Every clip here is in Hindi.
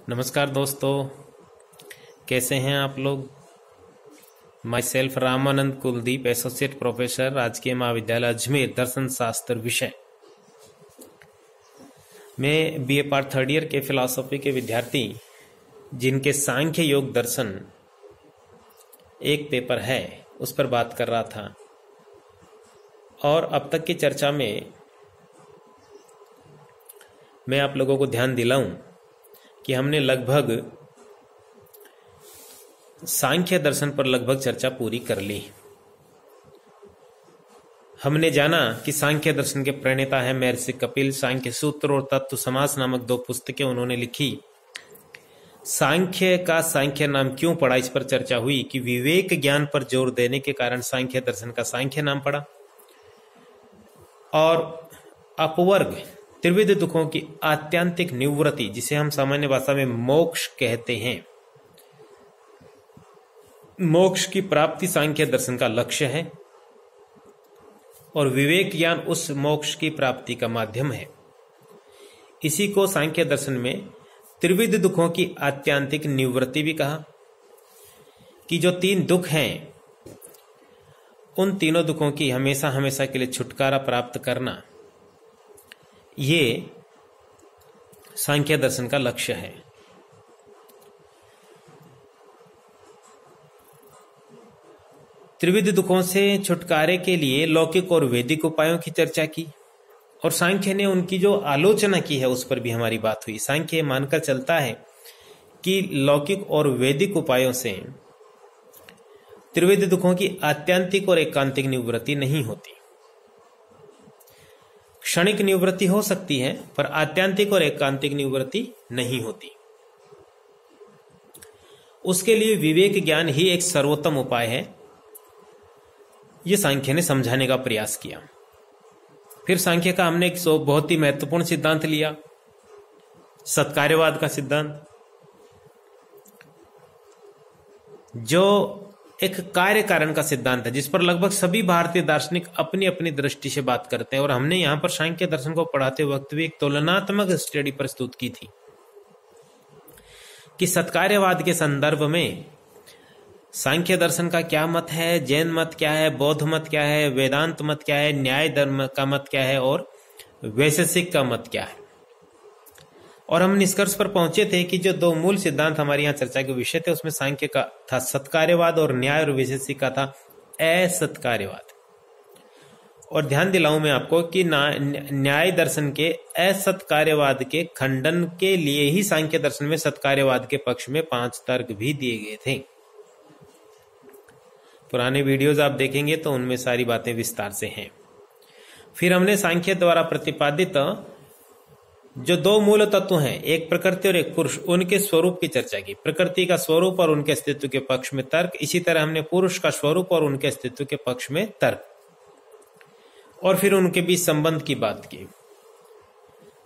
नमस्कार दोस्तों, कैसे हैं आप लोग। My self Ramanand Kuldeep, associate professor, राजकीय महाविद्यालय अजमेर, दर्शन शास्त्र विषय। मैं बीए पार्ट थर्ड ईयर के फिलॉसफी के विद्यार्थी जिनके सांख्य योग दर्शन एक पेपर है उस पर बात कर रहा था। और अब तक की चर्चा में मैं आप लोगों को ध्यान दिलाऊं कि हमने लगभग सांख्य दर्शन पर लगभग चर्चा पूरी कर ली। हमने जाना कि सांख्य दर्शन के प्रणेता है महर्षि कपिल। सांख्य सूत्र और तत्व समास नामक 2 पुस्तकें उन्होंने लिखी। सांख्य का सांख्य नाम क्यों पड़ा, इस पर चर्चा हुई कि विवेक ज्ञान पर जोर देने के कारण सांख्य दर्शन का सांख्य नाम पड़ा। और अपवर्ग त्रिविध दुखों की आत्यंतिक निवृत्ति, जिसे हम सामान्य भाषा में मोक्ष कहते हैं, मोक्ष की प्राप्ति सांख्य दर्शन का लक्ष्य है और विवेक ज्ञान उस मोक्ष की प्राप्ति का माध्यम है। इसी को सांख्य दर्शन में त्रिविध दुखों की आत्यंतिक निवृत्ति भी कहा कि जो 3 दुख हैं उन तीनों दुखों की हमेशा हमेशा के लिए छुटकारा प्राप्त करना, ये सांख्य दर्शन का लक्ष्य है। त्रिविध दुखों से छुटकारे के लिए लौकिक और वैदिक उपायों की चर्चा की और सांख्य ने उनकी जो आलोचना की है उस पर भी हमारी बात हुई। सांख्य मानकर चलता है कि लौकिक और वैदिक उपायों से त्रिविध दुखों की आत्यंतिक और एकांतिक निवृत्ति नहीं होती। क्षणिक निवृत्ति हो सकती है पर आत्यंतिक और एकांतिक निवृत्ति नहीं होती। उसके लिए विवेक ज्ञान ही एक सर्वोत्तम उपाय है, यह सांख्य ने समझाने का प्रयास किया। फिर सांख्य का हमने एक बहुत ही महत्वपूर्ण सिद्धांत लिया, सत्कार्यवाद का सिद्धांत, जो एक कार्य कारण का सिद्धांत है जिस पर लगभग सभी भारतीय दार्शनिक अपनी अपनी दृष्टि से बात करते हैं। और हमने यहां पर सांख्य दर्शन को पढ़ाते वक्त भी एक तुलनात्मक स्टडी प्रस्तुत की थी कि सत्कार्यवाद के संदर्भ में सांख्य दर्शन का क्या मत है, जैन मत क्या है, बौद्ध मत क्या है, वेदांत मत क्या है, न्याय धर्म का मत क्या है और वैशेषिक का मत क्या है। और हम निष्कर्ष पर पहुंचे थे कि जो 2 मूल सिद्धांत हमारे यहाँ चर्चा के विषय थे उसमें सांख्य का था सत्कार्यवाद और न्याय और वैशेषिक का था असत्कार्यवाद। और ध्यान दिलाऊं मैं आपको कि न्याय दर्शन के असत्कार्यवाद के खंडन के लिए ही सांख्य दर्शन में सत्कार्यवाद के पक्ष में 5 तर्क भी दिए गए थे। पुराने वीडियोज आप देखेंगे तो उनमें सारी बातें विस्तार से हैं। फिर हमने सांख्य द्वारा प्रतिपादित जो 2 मूल तत्व हैं, एक प्रकृति और एक पुरुष, उनके स्वरूप की चर्चा की। प्रकृति का स्वरूप और उनके अस्तित्व के पक्ष में तर्क, इसी तरह हमने पुरुष का स्वरूप और उनके अस्तित्व के पक्ष में तर्क, और फिर उनके बीच संबंध की बात की।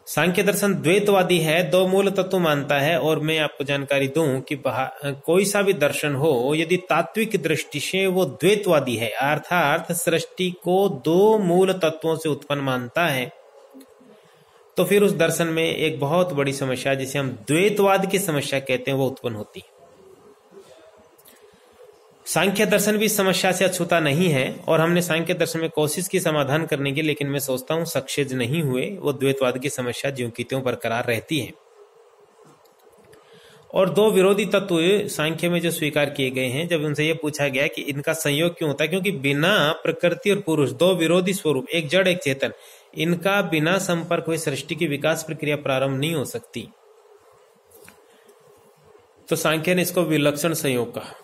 सांख्य दर्शन द्वैतवादी है, 2 मूल तत्व मानता है। और मैं आपको जानकारी दूं कि कोई सा भी दर्शन हो, यदि तात्विक दृष्टि से वो द्वैतवादी है, अर्थात सृष्टि को 2 मूल तत्वों से उत्पन्न मानता है, तो फिर उस दर्शन में एक बहुत बड़ी समस्या जिसे हम द्वैतवाद की समस्या कहते हैं वो उत्पन्न होती। सांख्य दर्शन भी इस समस्या से अछूता नहीं है और हमने सांख्य दर्शन में कोशिश की समाधान करने की, लेकिन मैं सोचता हूं सक्सेस नहीं हुए। वो द्वैतवाद की समस्या ज्यों की त्यों बरकरार रहती है। और 2 विरोधी तत्व सांख्य में जो स्वीकार किए गए हैं, जब उनसे यह पूछा गया कि इनका संयोग क्यों होता है, क्योंकि बिना प्रकृति और पुरुष 2 विरोधी स्वरूप, एक जड़ एक चेतन, इनका बिना संपर्क हुए सृष्टि की विकास प्रक्रिया प्रारंभ नहीं हो सकती। तो सांख्य ने इसको विलक्षण संयोग कहा।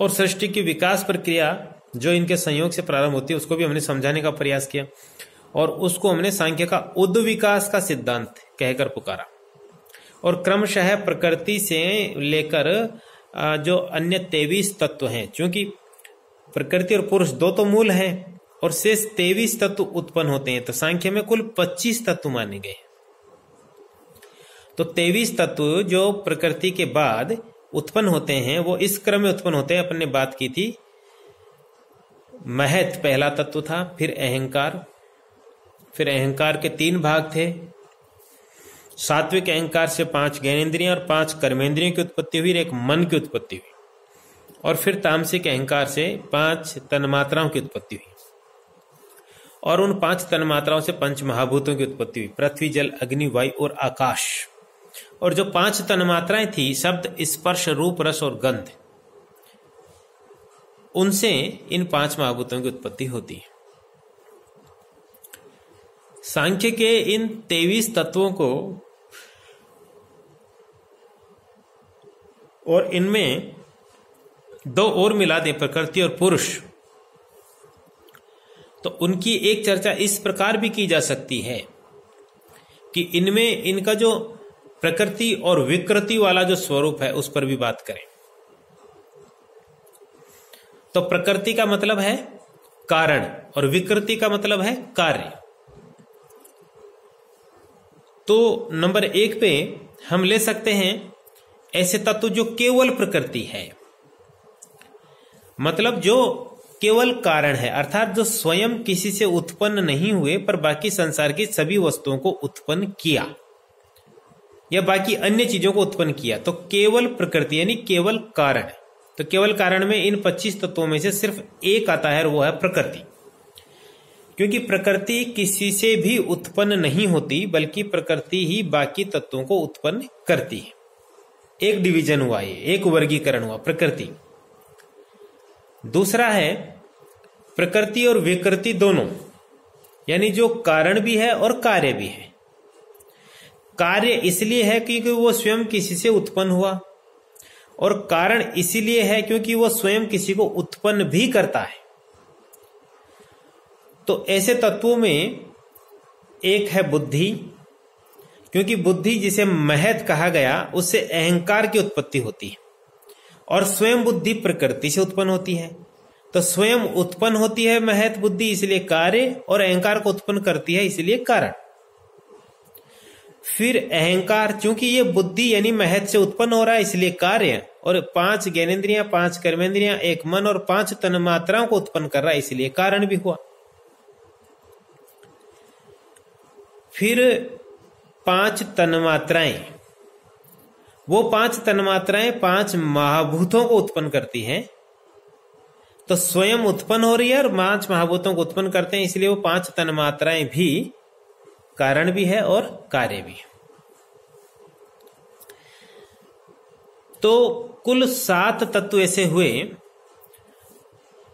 और सृष्टि की विकास प्रक्रिया जो इनके संयोग से प्रारंभ होती है उसको भी हमने समझाने का प्रयास किया और उसको हमने सांख्य का उद्विकास का सिद्धांत कहकर पुकारा। और क्रमशः प्रकृति से लेकर जो अन्य 23 तत्व हैं, क्योंकि प्रकृति और पुरुष 2 तो मूल हैं और शेष 23 तत्व उत्पन्न होते हैं, तो सांख्य में कुल 25 तत्व माने गए। तो 23 तत्व जो प्रकृति के बाद उत्पन्न होते हैं वो इस क्रम में उत्पन्न होते हैं। अपने बात की थी, महत पहला तत्व था, फिर अहंकार, फिर अहंकार के 3 भाग थे, सात्विक अहंकार से 5 ज्ञानेंद्रियां और 5 कर्मेंद्रियों की उत्पत्ति हुई और एक मन की उत्पत्ति हुई। और फिर तामसिक अहंकार से 5 तन्मात्राओं की उत्पत्ति हुई और उन 5 तन्मात्राओं से 5 महाभूतों की उत्पत्ति हुई, पृथ्वी, जल, अग्नि, वायु और आकाश। और जो 5 तन्मात्राएं थी, शब्द, स्पर्श, रूप, रस और गंध, उनसे इन 5 महाभूतों की उत्पत्ति होती है। सांख्य के इन 23 तत्वों को और इनमें 2 और मिला दें, प्रकृति और पुरुष, तो उनकी एक चर्चा इस प्रकार भी की जा सकती है कि इनमें इनका जो प्रकृति और विकृति वाला जो स्वरूप है उस पर भी बात करें। तो प्रकृति का मतलब है कारण और विकृति का मतलब है कार्य। तो नंबर 1 पे हम ले सकते हैं ऐसे तत्व जो केवल प्रकृति है, मतलब जो केवल कारण है, अर्थात जो स्वयं किसी से उत्पन्न नहीं हुए पर बाकी संसार की सभी वस्तुओं को उत्पन्न किया या बाकी अन्य चीजों को उत्पन्न किया, तो केवल प्रकृति यानी केवल कारण। तो केवल कारण में इन 25 तत्वों में से सिर्फ एक आता है और वो है प्रकृति, क्योंकि प्रकृति किसी से भी उत्पन्न नहीं होती बल्कि प्रकृति ही बाकी तत्वों को उत्पन्न करती है। एक डिवीजन हुआ, ये एक वर्गीकरण हुआ प्रकृति। दूसरा है प्रकृति और विकृति दोनों, यानी जो कारण भी है और कार्य भी है। कार्य इसलिए है क्योंकि वो स्वयं किसी से उत्पन्न हुआ, और कारण इसीलिए है क्योंकि वो स्वयं किसी को उत्पन्न भी करता है। तो ऐसे तत्वों में एक है बुद्धि, क्योंकि बुद्धि जिसे महत कहा गया उससे अहंकार की उत्पत्ति होती है, और स्वयं बुद्धि प्रकृति से उत्पन्न होती है। तो स्वयं उत्पन्न होती है महत बुद्धि, इसलिए कार्य, और अहंकार को उत्पन्न करती है इसलिए कारण। फिर अहंकार, चूंकि ये बुद्धि यानी महत से उत्पन्न हो रहा है इसलिए कार्य, और 5 ज्ञानेंद्रियां, 5 कर्मेंद्रियां, एक मन और 5 तन्मात्राओं को उत्पन्न कर रहा है इसलिए कारण भी हुआ। फिर 5 तन्मात्राएं, वो 5 तन्मात्राएं 5 महाभूतों को उत्पन्न करती हैं, तो स्वयं उत्पन्न हो रही है और 5 महाभूतों को उत्पन्न करते हैं, इसलिए वो 5 तन्मात्राएं भी कारण भी है और कार्य भी है। तो कुल 7 तत्व ऐसे हुए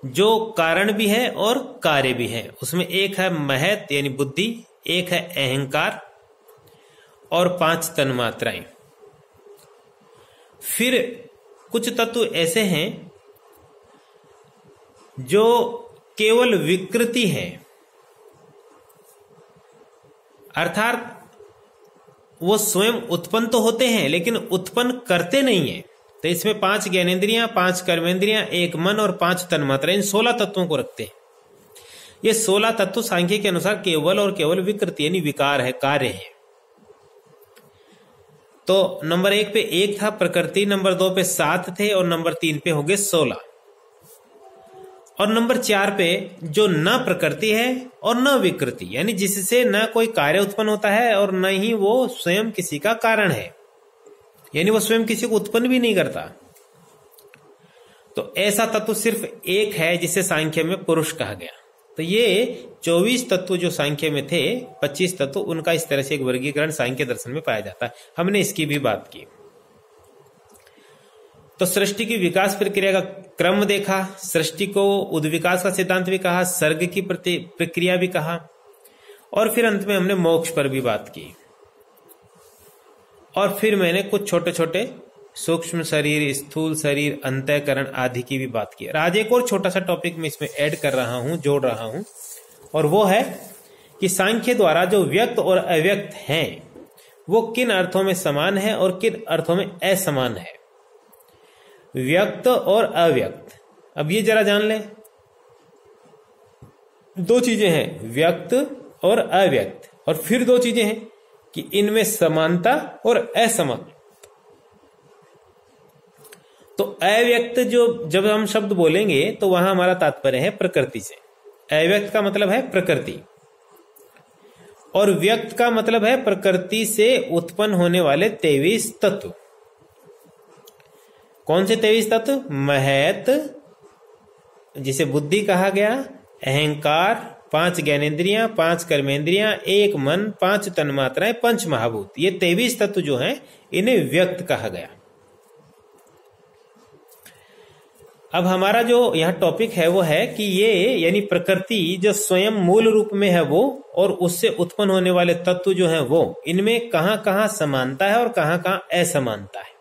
जो कारण भी है और कार्य भी है। उसमें एक है महत यानी बुद्धि, एक है अहंकार और 5 तन्मात्राएं। फिर कुछ तत्व ऐसे हैं जो केवल विकृति है, अर्थात वो स्वयं उत्पन्न तो होते हैं लेकिन उत्पन्न करते नहीं है। तो इसमें 5 ज्ञानेंद्रियां, 5 कर्मेंद्रियां, एक मन और 5 तन्मात्राएं, इन 16 तत्वों को रखते हैं। ये 16 तत्व सांख्य के अनुसार केवल और केवल विकृति यानी विकार है, कार्य है। तो नंबर 1 पे 1 था प्रकृति, नंबर 2 पे 7 थे और नंबर 3 पे हो गए 16, और नंबर 4 पे जो न प्रकृति है और न विकृति यानी जिससे न कोई कार्य उत्पन्न होता है और न ही वो स्वयं किसी का कारण है, यानी वो स्वयं किसी को उत्पन्न भी नहीं करता। तो ऐसा तत्व सिर्फ एक है जिसे सांख्य में पुरुष कहा गया। तो ये 24 तत्व जो सांख्य में थे, 25 तत्व, उनका इस तरह से एक वर्गीकरण सांख्य दर्शन में पाया जाता है। हमने इसकी भी बात की। तो सृष्टि की विकास प्रक्रिया का क्रम देखा, सृष्टि को उद्विकास का सिद्धांत भी कहा, सर्ग की प्रक्रिया भी कहा, और फिर अंत में हमने मोक्ष पर भी बात की। और फिर मैंने कुछ छोटे छोटे सूक्ष्म शरीर, स्थूल शरीर, अंतःकरण आदि की भी बात की। आज एक और छोटा सा टॉपिक मैं इसमें ऐड कर रहा हूं, जोड़ रहा हूं, और वो है कि सांख्य द्वारा जो व्यक्त और अव्यक्त हैं वो किन अर्थों में समान है और किन अर्थों में असमान है। व्यक्त और अव्यक्त, अब ये जरा जान लें। 2 चीजें हैं, व्यक्त और अव्यक्त, और फिर 2 चीजें हैं कि इनमें समानता और असमान। तो अव्यक्त जो जब हम शब्द बोलेंगे तो वहां हमारा तात्पर्य है प्रकृति से। अव्यक्त का मतलब है प्रकृति, और व्यक्त का मतलब है प्रकृति से उत्पन्न होने वाले 23 तत्व। कौन से 23 तत्व? महत, जिसे बुद्धि कहा गया, अहंकार, 5 ज्ञानेंद्रियां, 5 कर्मेंद्रियां, 1 मन, 5 तन्मात्राएं, 5 महाभूत, ये 23 तत्व जो हैं इन्हें व्यक्त कहा गया। अब हमारा जो यह टॉपिक है वो है कि ये यानी प्रकृति जो स्वयं मूल रूप में है वो, और उससे उत्पन्न होने वाले तत्व जो हैं वो, इनमें कहां कहां समानता है और कहां कहां असमानता है।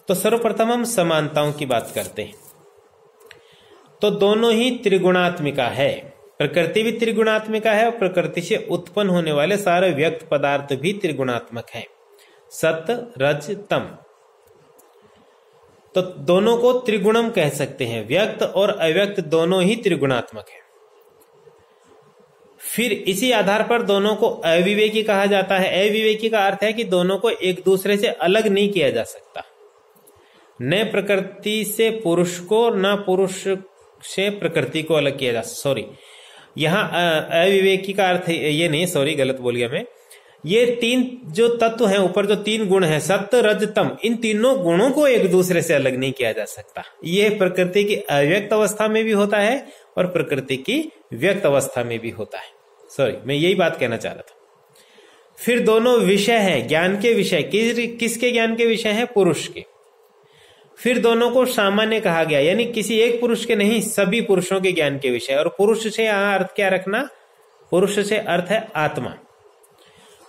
तो सर्वप्रथम हम समानताओं की बात करते हैं। तो दोनों ही त्रिगुणात्मिका है, प्रकृति भी त्रिगुणात्मिका है और प्रकृति से उत्पन्न होने वाले सारे व्यक्त पदार्थ भी त्रिगुणात्मक हैं, सत रज तम। तो दोनों को त्रिगुणम कह सकते हैं, व्यक्त और अव्यक्त दोनों ही त्रिगुणात्मक है। फिर इसी आधार पर दोनों को अविवेकी कहा जाता है। अविवेकी का अर्थ है कि दोनों को एक दूसरे से अलग नहीं किया जा सकता, न प्रकृति से पुरुष को न पुरुष से प्रकृति को अलग किया जा, सॉरी यहां अविवेकी का अर्थ ये नहीं, सॉरी गलत बोल गया मैं। ये 3 जो तत्व हैं, ऊपर जो 3 गुण हैं, सत्य रज तम, इन तीनों गुणों को एक दूसरे से अलग नहीं किया जा सकता। ये प्रकृति की अव्यक्त अवस्था में भी होता है और प्रकृति की व्यक्त अवस्था में भी होता है। सॉरी, मैं यही बात कहना चाह रहा था। फिर दोनों विषय हैं, ज्ञान के विषय। किसके ज्ञान के विषय हैं? पुरुष के। फिर दोनों को सामान्य कहा गया, यानी किसी एक पुरुष के नहीं, सभी पुरुषों के ज्ञान के विषय। और पुरुष से यहां अर्थ क्या रखना? पुरुष से अर्थ है आत्मा।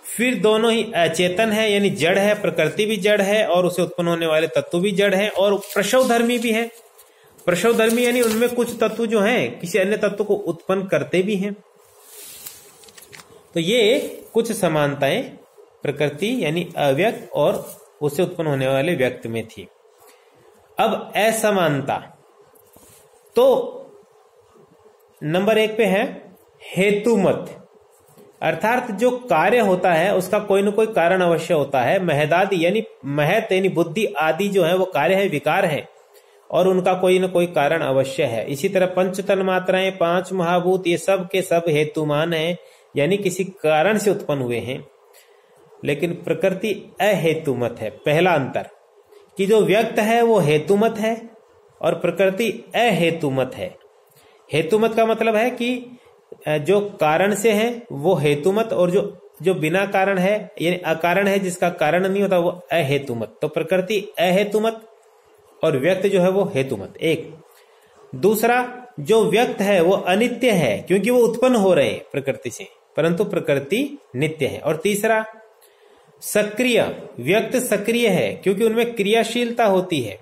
फिर दोनों ही अचेतन है, यानी जड़ है, प्रकृति भी जड़ है और उसे उत्पन्न होने वाले तत्व भी जड़ है, और प्रसवधर्मी भी है। प्रसवधर्मी यानी उनमें कुछ तत्व जो हैं किसी अन्य तत्व को उत्पन्न करते भी हैं। तो ये कुछ समानताएं प्रकृति यानी अव्यक्त और उसे उत्पन्न होने वाले व्यक्त में थी। अब असमानता, तो नंबर 1 पे है हेतु मत, अर्थात जो कार्य होता है उसका कोई न कोई कारण अवश्य होता है। महदादि यानी महत यानी बुद्धि आदि जो है वो कार्य है, विकार है, और उनका कोई न कोई कारण अवश्य है। इसी तरह 5 तन्मात्राएं, 5 महाभूत, ये सब के सब हेतुमान है, यानी किसी कारण से उत्पन्न हुए हैं। लेकिन प्रकृति अहेतुमत है। पहला अंतर कि जो व्यक्त है वो हेतुमत है और प्रकृति अहेतुमत है। हेतुमत का मतलब है कि जो कारण से है वो हेतुमत, और जो बिना कारण है यानी अकारण है, जिसका कारण नहीं होता, वो अहेतुमत। तो प्रकृति अहेतुमत और व्यक्त जो है वो हेतुमत, एक। दूसरा, जो व्यक्त है वो अनित्य है क्योंकि वो उत्पन्न हो रहे हैं प्रकृति से, परंतु प्रकृति नित्य है। और तीसरा, सक्रिय, व्यक्त सक्रिय है क्योंकि उनमें क्रियाशीलता होती है,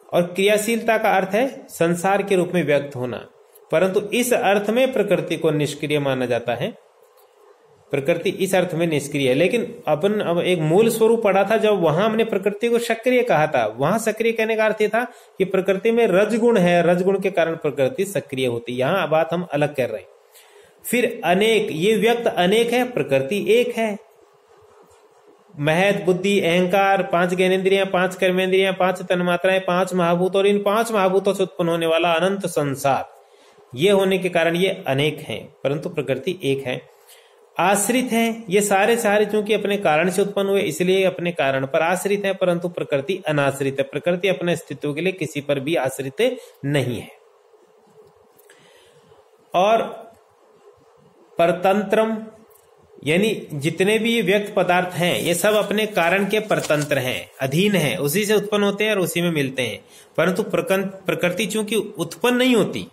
और क्रियाशीलता का अर्थ है संसार के रूप में व्यक्त होना, परंतु इस अर्थ में प्रकृति को निष्क्रिय माना जाता है। प्रकृति इस अर्थ में निष्क्रिय है। लेकिन अपन अब एक मूल स्वरूप पढ़ा था, जब वहां हमने प्रकृति को सक्रिय कहा था, वहां सक्रिय कहने का अर्थ ये था कि प्रकृति में रजगुण है, रजगुण के कारण प्रकृति सक्रिय होती है। यहां बात हम अलग कर रहे हैं। फिर अनेक, ये व्यक्त अनेक है, प्रकृति एक है। महत, बुद्धि, अहंकार, 5 ज्ञानेंद्रियां, 5 कर्मेंद्रियां, 5 तन्मात्राएं, 5 महाभूत, और इन 5 महाभूतों से उत्पन्न होने वाला अनंत संसार, ये होने के कारण ये अनेक हैं, परंतु प्रकृति एक है। आश्रित हैं, ये सारे चूंकि अपने कारण से उत्पन्न हुए इसलिए अपने कारण पर आश्रित है, परंतु प्रकृति अनाश्रित है। प्रकृति अपने अस्तित्व के लिए किसी पर भी आश्रित नहीं है। और परतंत्रम, यानी जितने भी व्यक्त पदार्थ हैं ये सब अपने कारण के परतंत्र हैं, अधीन हैं, उसी से उत्पन्न होते हैं और उसी में मिलते हैं। परंतु प्रकृति चूंकि उत्पन्न नहीं होती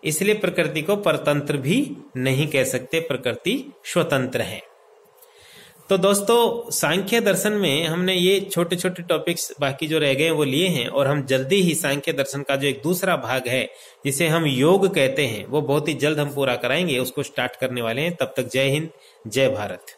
इसलिए प्रकृति को परतंत्र भी नहीं कह सकते, प्रकृति स्वतंत्र है। तो दोस्तों, सांख्य दर्शन में हमने ये छोटे छोटे टॉपिक्स बाकी जो रह गए वो लिए हैं, और हम जल्दी ही सांख्य दर्शन का जो एक दूसरा भाग है जिसे हम योग कहते हैं वो बहुत ही जल्द हम पूरा कराएंगे, उसको स्टार्ट करने वाले हैं। तब तक जय हिंद, जय भारत।